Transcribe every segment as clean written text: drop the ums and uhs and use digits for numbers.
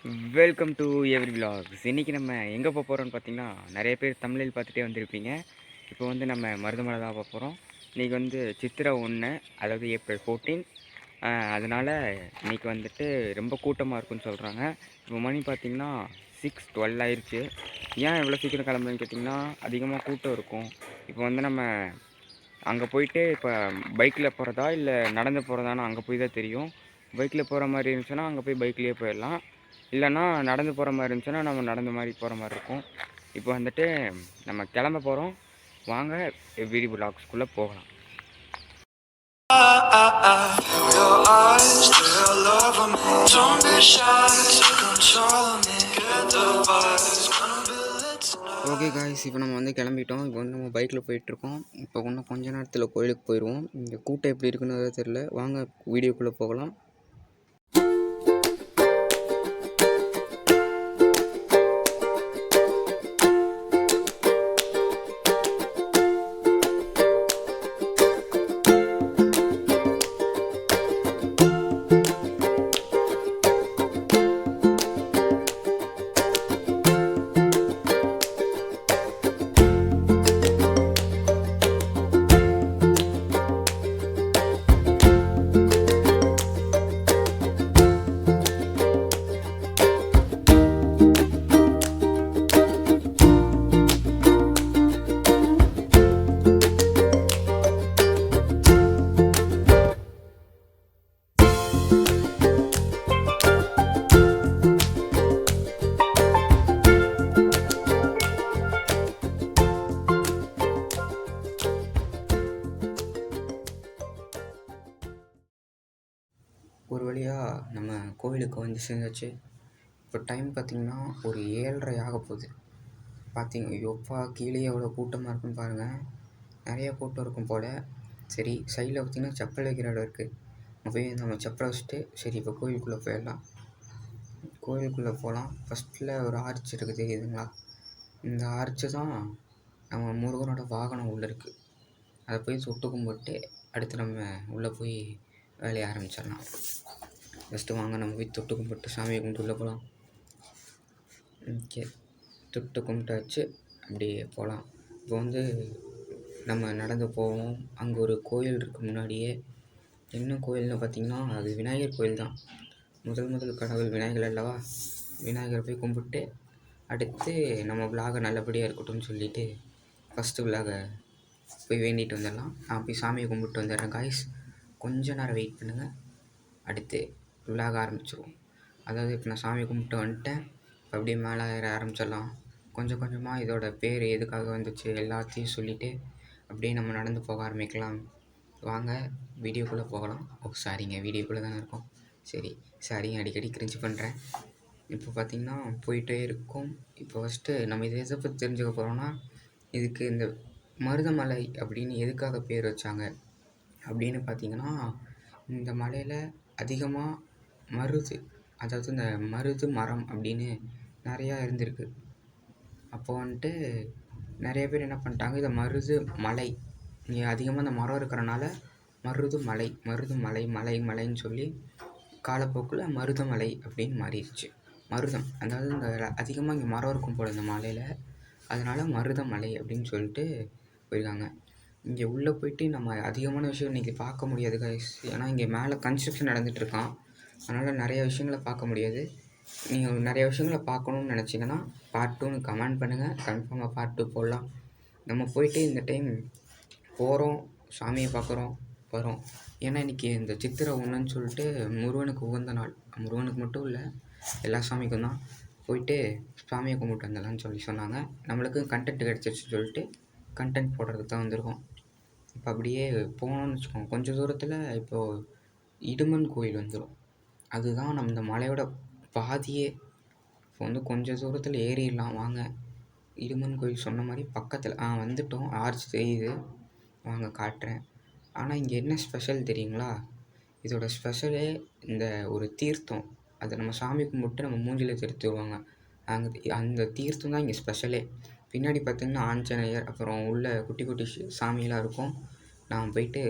Welcome to every vlogs. இன்றைக்கி நம்ம எங்கே போக போகிறோம்னு பார்த்தீங்கன்னா, நிறைய பேர் தமிழில் பார்த்துட்டே வந்திருப்பீங்க. இப்போ வந்து நம்ம மருதமலை தான் போக போகிறோம். இன்றைக்கி வந்து சித்திரை 1, அதாவது ஏப்ரல் 14. அதனால் இன்றைக்கி வந்துட்டு ரொம்ப கூட்டமாக இருக்குன்னு சொல்கிறாங்க. இப்போ மணி பார்த்திங்கன்னா 6:12 ஆயிடுச்சு. ஏன் இவ்வளோ சீக்கிரம் கிளம்புறேன்னு கேட்டிங்கன்னா, அதிகமாக கூட்டம் இருக்கும். இப்போ வந்து நம்ம அங்கே போயிட்டு இப்போ பைக்கில் போகிறதா இல்லை நடந்து போகிறதான்னு அங்கே போய் தான் தெரியும். பைக்கில் போகிற மாதிரி இருந்துச்சுன்னா அங்கே போய் பைக்லேயே போயிடலாம். இல்லைன்னா நடந்து போகிற மாதிரி இருந்துச்சுன்னா நம்ம நடந்த மாதிரி போகிற மாதிரி இருக்கும். இப்போ வந்துட்டு நம்ம கிளம்ப போகிறோம். வாங்க வீடியோ விலாக்ஸ்குள்ளே போகலாம். ஓகே காய்ஸ், இப்போ நம்ம வந்து கிளம்பிட்டோம். இப்போ வந்து நம்ம பைக்கில் போயிட்டுருக்கோம். இப்போ இன்னும் கொஞ்ச நேரத்தில் கோயிலுக்கு போயிடுவோம். இங்கே கூட்டம் எப்படி இருக்குன்னு தெரியல. வாங்க வீடியோக்குள்ளே போகலாம். ஒரு வழியாக நம்ம கோவிலுக்கு வந்து சேர்ந்தாச்சு. இப்போ டைம் பார்த்திங்கன்னா ஒரு 7:30 ஆக போகுது. எப்பா கீழே எவ்வளோ கூட்டமாக இருக்குன்னு பாருங்கள். நிறைய கூட்டம் இருக்கும் போல். சரி, சைடில் பார்த்திங்கன்னா செப்பல் வைக்கிற இடம் இருக்குது. போய் நம்ம செப்பலை வச்சுட்டு சரி இப்போ கோவிலுக்குள்ளே போயிடலாம். கோவிலுக்குள்ளே போகலாம். ஃபஸ்ட்டில் ஒரு ஆர்ச் இருக்குது, தெரியுதுங்களா? இந்த ஆர்ச்சு தான் நம்ம முருகனோட வாகனம் உள்ளே இருக்குது. அதை போய் சுட்டு கும்பிட்டு அடுத்து நம்ம உள்ளே போய் வேலையை ஆரம்பிச்சிடலாம். ஃபஸ்ட்டு வாங்க நம்ம போய் தொட்டு கும்பிட்டு சாமியை கும்பிட்டு உள்ளே போகலாம். ஓகே, தொட்டு கும்பிட்டாச்சு, அப்படியே போகலாம். இப்போ வந்து நம்ம நடந்து போவோம். அங்கே ஒரு கோயில் இருக்குது முன்னாடியே. என்ன கோயில்னு பார்த்திங்கன்னா அது விநாயகர் கோயில் தான். முதல் கடவுள் விநாயகர் அல்லவா. விநாயகரை போய் கும்பிட்டு அடுத்து நம்ம விலாகை நல்லபடியாக இருக்கட்டும்னு சொல்லிவிட்டு ஃபஸ்ட்டு விலாகை போய் வேண்டிகிட்டு வந்துடலாம். நான் போய் சாமியை கும்பிட்டு வந்துடுறேன் காய்ஸ். கொஞ்சம் நேரம் வெயிட் பண்ணுங்கள், அடுத்து விலாக ஆரம்பிச்சிடுவோம். அதாவது இப்போ நான் சாமி கும்பிட்டு வந்துட்டேன். இப்போ அப்படியே மேலே ஏற ஆரம்பிச்சிடலாம். கொஞ்சம் கொஞ்சமாக இதோட பேர் எதுக்காக வந்துச்சு எல்லாத்தையும் சொல்லிவிட்டு அப்படியே நம்ம நடந்து போக ஆரம்பிக்கலாம். வாங்க வீடியோக்குள்ளே போகலாம். சாரிங்க, வீடியோக்குள்ளே தானே இருக்கோம். சரிங்க, அடிக்கடி கிரிஞ்சு பண்ணுறேன். இப்போ பார்த்திங்கன்னா போயிட்டே இருக்கும். இப்போ ஃபஸ்ட்டு நம்ம இதை எதை பற்றி தெரிஞ்சுக்க போகிறோன்னா, இதுக்கு இந்த மருதமலை அப்படின்னு எதுக்காக பேர் வச்சாங்க அப்படின்னு பார்த்திங்கன்னா, இந்த மலையில் அதிகமாக மருது, அதாவது இந்த மருது மரம் அப்படின்னு நிறையா இருந்திருக்கு. அப்போது வந்துட்டு நிறைய பேர் என்ன பண்ணிட்டாங்க, இதை மருது மலை, இங்கே அதிகமாக இந்த மரம் இருக்கிறனால மருது மலை மலைன்னு சொல்லி காலப்போக்கில் மருதமலை அப்படின்னு மாறிடுச்சு. மருதம், அதாவது இந்த அதிகமாக இங்கே மரம் இருக்கும் போல் இந்த மலையில், அதனால் மருதமலை அப்படின்னு சொல்லிட்டு போயிருக்காங்க. இங்கே உள்ளே போயிட்டு நம்ம அதிகமான விஷயம் இன்றைக்கி பார்க்க முடியாது கைஸ். ஏன்னா இங்கே மேலே கன்ஸ்ட்ரக்ஷன் நடந்துகிட்ருக்கான். அதனால் நிறைய விஷயங்களை பார்க்க முடியாது. நீங்கள் நிறைய விஷயங்களை பார்க்கணுன்னு நினச்சிங்கன்னா பார்ட் 2ன்னு கமெண்ட் பண்ணுங்கள். கன்ஃபார்மாக பார்ட் 2 போடலாம். நம்ம போயிட்டு இந்த டைம் போகிறோம், சாமியை பார்க்குறோம், வரோம். ஏன்னா இன்றைக்கி இந்த சித்திரை 1ன்னு சொல்லிட்டு முருகனுக்கு உகந்த நாள். முருகனுக்கு மட்டும் இல்லை, எல்லா சாமிக்கும் தான். போயிட்டு சாமியை கும்பிட்டு வந்துடலான்னு சொல்லி சொன்னாங்க. நம்மளுக்கு கண்டென்ட் கிடச்சிருச்சுன்னு சொல்லிட்டு கண்டென்ட் போடுறதுக்கு தான் வந்திருக்கோம். இப்போ அப்படியே போனோம்னு வச்சுக்கோங்க, கொஞ்சம் தூரத்தில் இப்போது இடுமன் கோயில் வந்துடும். அதுதான் நம்ம இந்த மலையோட பாதியே. இப்போ வந்து கொஞ்சம் தூரத்தில் ஏறிடலாம் வாங்க. இடுமன் கோயில் சொன்ன மாதிரி பக்கத்தில் வந்துட்டோம். ஆர்ச் தெரியுது, வாங்க காட்டுறேன். ஆனால் இங்கே என்ன ஸ்பெஷல் தெரியுங்களா? இதோட ஸ்பெஷலே இந்த ஒரு தீர்த்தம். அதை நம்ம சாமி கும்பிட்டு நம்ம மூஞ்சில் தெரிவித்துருவாங்க. அந்த தீர்த்தம் தான் இங்கே ஸ்பெஷலே. பின்னாடி பார்த்திங்கன்னா ஆஞ்சநேயர், அப்புறம் உள்ள குட்டி குட்டி சாமியெலாம் இருக்கும். நான் போயிட்டு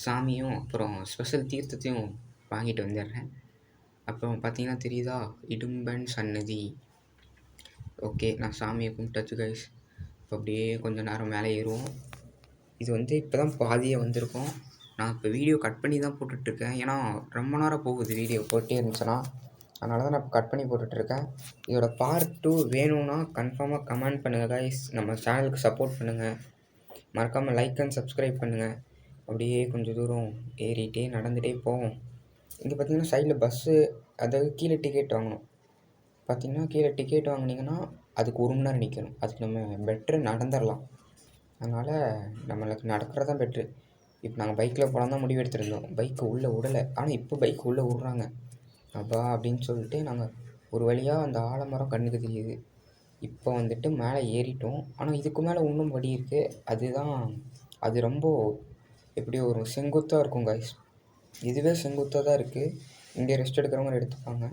சாமியும் அப்புறம் ஸ்பெஷல் தீர்த்தத்தையும் வாங்கிட்டு வந்துடுறேன். அப்புறம் பார்த்தீங்கன்னா தெரியுதா, இடும்பன் சன்னதி. ஓகே, நான் சாமியை கும்பிட்டாச்சு கைஸ். இப்போ அப்படியே கொஞ்சம் நேரம் மேலே ஏறுவோம். இது வந்து இப்போ தான் பாதியே வந்திருக்கும். நான் இப்போ வீடியோ கட் பண்ணி தான் போட்டுட்ருக்கேன். ஏன்னா ரொம்ப நேரம் போகுது வீடியோ போட்டே இருந்துச்சுன்னா. அதனால தான் நான் இப்போ கட் பண்ணி போட்டுட்ருக்கேன். இதோட பார்ட் 2 வேணும்னா கன்ஃபார்மாக கமெண்ட் பண்ணுங்கள் கைஸ். நம்ம சேனலுக்கு சப்போர்ட் பண்ணுங்கள். மறக்காமல் லைக் அண்ட் சப்ஸ்கிரைப் பண்ணுங்கள். அப்படியே கொஞ்சம் தூரம் ஏறிட்டே நடந்துகிட்டே போவோம். இங்கே பார்த்தீங்கன்னா சைடில் பஸ்ஸு, அதாவது கீழே டிக்கெட் வாங்கணும். பார்த்தீங்கன்னா கீழே டிக்கெட் வாங்கினீங்கன்னா அதுக்கு 1 மணி நேரம் நிற்கணும். அதுக்கு நம்ம பெட்ரு நடந்துடலாம். அதனால் நம்மளுக்கு நடக்கிறது தான் பெட்ரு. இப்போ நாங்கள் பைக்கில் போகலாம் தான் முடிவு எடுத்துருந்தோம். பைக்கு உள்ளே விடலை. ஆனால் இப்போ பைக் உள்ளே விட்றாங்க. அப்பா அப்படின்னு சொல்லிட்டு நாங்கள் ஒரு வழியாக அந்த ஆலமரம் கண்ணுக்கு தெரியுது. இப்போ வந்துட்டு மேலே ஏறிட்டோம். ஆனால் இதுக்கு மேலே இன்னும் படி இருக்குது. அது ரொம்ப எப்படியோ ஒரு செங்குத்தாக இருக்கும் கைஸ். இதுவே செங்குத்தாக தான் இருக்குது. இங்கே ரெஸ்ட் எடுக்கிறவங்க எடுத்துப்பாங்க.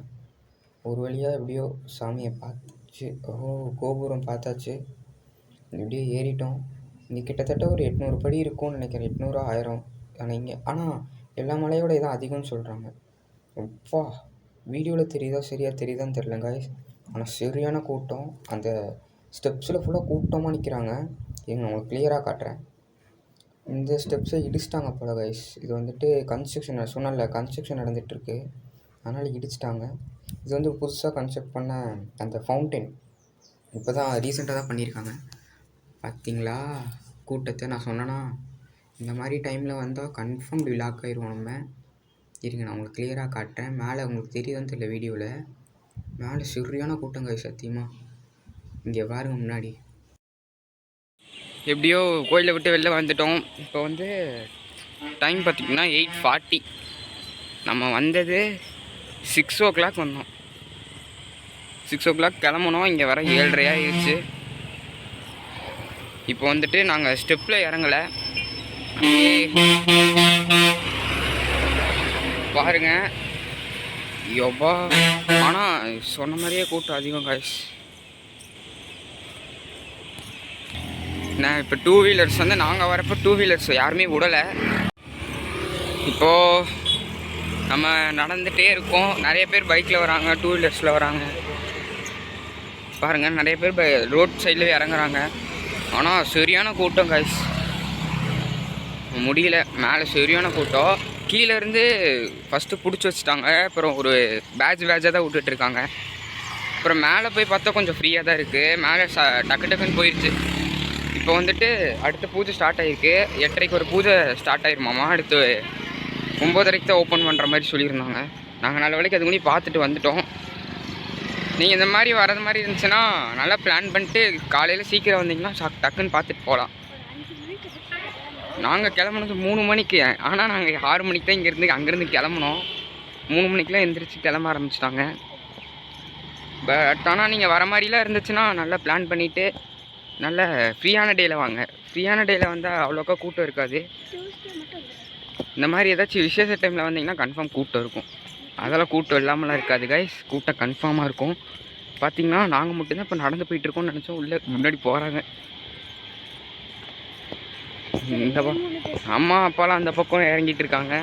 ஒரு வழியாக எப்படியோ சாமியை பார்த்துச்சு. கோபுரம் பார்த்தாச்சு. இப்படியே ஏறிட்டோம். இங்கே கிட்டத்தட்ட ஒரு 800 படி இருக்கும்னு நினைக்கிறேன். 800 1000. ஆனால் எல்லா மலையோட இதான் அதிகம்னு சொல்கிறாங்க. அப்பா வீடியோவில் தெரியுதா சரியாக தெரியுதான்னு தெரில கைஸ். ஆனால் சரியான கூட்டம். அந்த ஸ்டெப்ஸில் ஃபுல்லாக கூட்டமாக நிற்கிறாங்க. நான் உங்களுக்கு கிளியராக காட்டுறேன். இந்த ஸ்டெப்ஸை இடிச்சிட்டாங்க போல கைஸ். இது வந்துட்டு கன்ஸ்ட்ரக்ஷன் நடந்துகிட்ருக்கு. அதனால் இடிச்சிட்டாங்க. இது வந்து புதுசாக கன்ஸ்ட்ரக்ட் பண்ண அந்த ஃபவுண்டைன் இப்போ தான் ரீசெண்டாக தான் பண்ணியிருக்காங்க. பார்த்தீங்களா கூட்டத்தை? நான் சொன்னேன்னா இந்த மாதிரி டைமில் வந்தால் கன்ஃபார்ம் லாக் ஆயிடுவோம் நம்ம. இருங்க நான் உங்களுக்கு கிளியராக காட்டுறேன். மேலே உங்களுக்கு தெரியுதான்னு தெரியல வீடியோவில். மேலே சரியான கூட்டம் கைஸ் சத்தியமாக. இங்கே பாருங்க முன்னாடி. எப்படியோ கோயிலை விட்டு வெளில வந்துட்டோம். இப்போ வந்து டைம் பார்த்திங்கன்னா 8:40. நம்ம வந்தது 6 o'clock வந்தோம். 6 o'clock கிளம்புனோம். இங்கே வர 7:30 ஆயிடுச்சு. இப்போ வந்துட்டு நாங்கள் ஸ்டெப்பில் இறங்கலை. பாருங்க யோபா. ஆனால் சொன்ன மாதிரியே கூட்டம் அதிகம் காய்ஸ். நான் இப்போ 2 வீலர்ஸ் வந்து நாங்கள் வரப்போ 2 வீலர்ஸ் யாருமே விடலை. இப்போது நம்ம நடந்துகிட்டே இருக்கோம். நிறைய பேர் பைக்கில் வராங்க, 2 வீலர்ஸில் வராங்க. பாருங்கள் நிறைய பேர் ரோட் சைடில் இறங்குறாங்க. ஆனால் சரியான கூட்டம் காய்ஸ், முடியல. மேலே சரியான கூட்டம். கீழேருந்து ஃபஸ்ட்டு பிடிச்சி வச்சுட்டாங்க. அப்புறம் ஒரு பேட்சாக தான் விட்டுட்ருக்காங்க. அப்புறம் மேலே போய் பார்த்தா கொஞ்சம் ஃப்ரீயாக தான் இருக்குது. மேலே டக்கு டக்குன்னு போயிடுச்சு. இப்போ வந்துட்டு அடுத்த பூஜை ஸ்டார்ட் ஆகிருக்கு. 8:30 ஒரு பூஜை ஸ்டார்ட் ஆகிருமாமா. அடுத்து 9:30 தான் ஓப்பன் பண்ணுற மாதிரி சொல்லியிருந்தாங்க. நாங்கள் நல்ல வேலைக்கு அது முன்னாடி பார்த்துட்டு வந்துட்டோம். நீங்கள் இந்த மாதிரி வர்றது மாதிரி இருந்துச்சுன்னா நல்லா பிளான் பண்ணிட்டு காலையில் சீக்கிரம் வந்தீங்கன்னா டக்குன்னு பார்த்துட்டு போகலாம். நாங்கள் கிளம்புனது 3 மணிக்கு. ஆனால் நாங்கள் 6 மணிக்கு தான் அங்கேருந்து கிளம்புனோம். 3 மணிக்கெலாம் எந்திரிச்சு கிளம்ப ஆரம்பிச்சிட்டாங்க. பட் ஆனால் நீங்கள் வர மாதிரிலாம் இருந்துச்சுன்னா நல்லா பிளான் பண்ணிவிட்டு நல்ல ஃப்ரீயான டேயில் வாங்க. ஃப்ரீயான டேயில் வந்தால் அவ்வளோக்கா கூட்டம் இருக்காது. இந்த மாதிரி ஏதாச்சும் விசேஷ டைமில் வந்தீங்கன்னா கன்ஃபார்ம் கூட்டம் இருக்கும். அதெல்லாம் கூட்டம் இல்லாமலாம் இருக்காது கைஸ். கூட்டம் கன்ஃபார்மாக இருக்கும். பார்த்திங்கன்னா நாங்கள் மட்டும்தான் இப்போ நடந்து போயிட்டுருக்கோம்னு நினச்சோம். உள்ளே முன்னாடி போகிறாங்க. இந்த அம்மா அப்பாலாம் அந்த பக்கம் இறங்கிட்டு இருக்காங்க.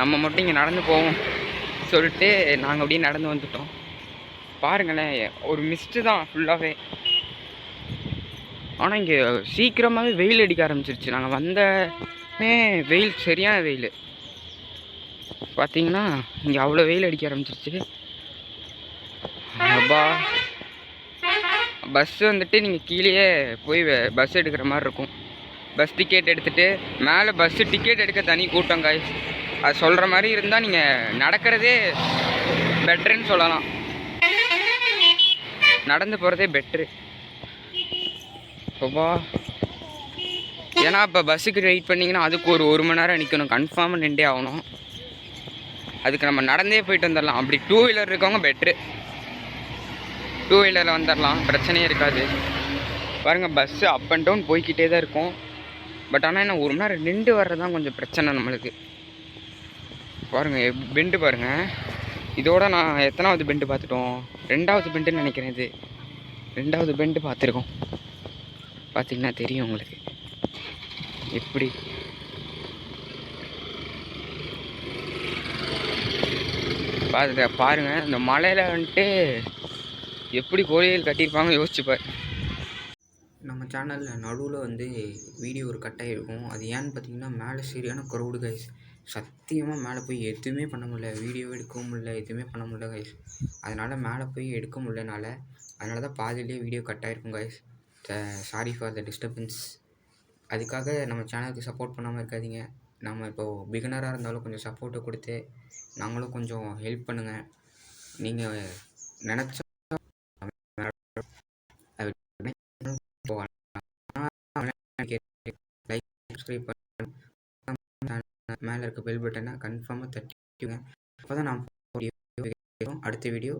நம்ம மட்டும் இங்கே நடந்து போவோம் சொல்லிட்டு நாங்கள் அப்படியே நடந்து வந்துட்டோம். பாருங்களேன் ஒரு மிஸ்ட்டு தான் ஃபுல்லாகவே. ஆனால் இங்கே சீக்கிரமாகவே வெயில் அடிக்க ஆரம்பிச்சிருச்சு. நாங்கள் வந்தமே வெயில், சரியான வெயில். பார்த்தீங்கன்னா இங்கே அவ்வளோ வெயில் அடிக்க ஆரம்பிச்சிருச்சு. அப்பா பஸ்ஸு வந்துட்டு நீங்கள் கீழேயே போய் பஸ் எடுக்கிற மாதிரி இருக்கும். பஸ் டிக்கெட் எடுத்துகிட்டு மேலே பஸ்ஸு டிக்கெட் எடுக்க தனி கூட்டம் காய்ஸ். அது சொல்கிற மாதிரி இருந்தால் நீங்கள் நடக்கிறதே பெட்ருன்னு சொல்லலாம். நடந்து போகிறதே பெட்ரு. அப்பா ஏன்னா இப்போ பஸ்ஸுக்கு வெயிட் பண்ணிங்கன்னா அதுக்கு ஒரு 1 மணி நேரம் நிற்கணும். கன்ஃபார்மாக நின்றே ஆகணும். அதுக்கு நம்ம நடந்தே போயிட்டு வந்துடலாம். அப்படி 2 வீலர் இருக்கவங்க பெட்ரு. 2 வீலரில் வந்துடலாம், பிரச்சனையே இருக்காது. பாருங்கள் பஸ்ஸு அப் அண்ட் டவுன் போய்கிட்டே தான் இருக்கும். பட் ஆனால் என்ன 1 மணி நேரம் நின்று வர்றது தான் கொஞ்சம் பிரச்சனை நம்மளுக்கு. பாருங்கள் பெண்டு பாருங்கள். இதோட நான் எத்தனாவது பெண்டு பார்த்துட்டோம்? 2வது பெண்டுன்னு நினைக்கிறேன். இது 2வது பெண்டு பார்த்துருக்கோம். பார்த்திங்கன்னா தெரியும் உங்களுக்கு எப்படி. பாருங்கள் இந்த மலையில் வந்துட்டு எப்படி கோழிகள் கட்டியிருப்பாங்க யோசிச்சுப்பார். நம்ம சேனலில் நடுவில் வந்து வீடியோ ஒரு கட்டாகி இருக்கும். அது ஏன்னு பார்த்தீங்கன்னா மேலே சரியான க்ரௌடு கைஸ். சத்தியமாக மேலே போய் எதுவுமே பண்ண முடியல, வீடியோ எடுக்கவும் முடியல, எதுவுமே பண்ண முடியல கைஸ். அதனால் மேலே போய் எடுக்க முடியலனால அதனால தான் பாதியிலே வீடியோ கட் ஆகிருக்கும் guys. Sorry for the disturbance. அதுக்காக நம்ம சேனலுக்கு சப்போர்ட் பண்ணாமல் இருக்காதீங்க. நம்ம இப்போது பிகினராக இருந்தாலும் கொஞ்சம் சப்போர்ட்டை கொடுத்து நாங்களும் கொஞ்சம் ஹெல்ப் பண்ணுங்கள். நீங்கள் நினச்சா லைக் சப்ஸ்கிரைப் பண்ண மேலே இருக்க பெல் பட்டனை கன்ஃபார்மாக தட்டிக்குங்க. அப்போ தான் நான் அடுத்த வீடியோ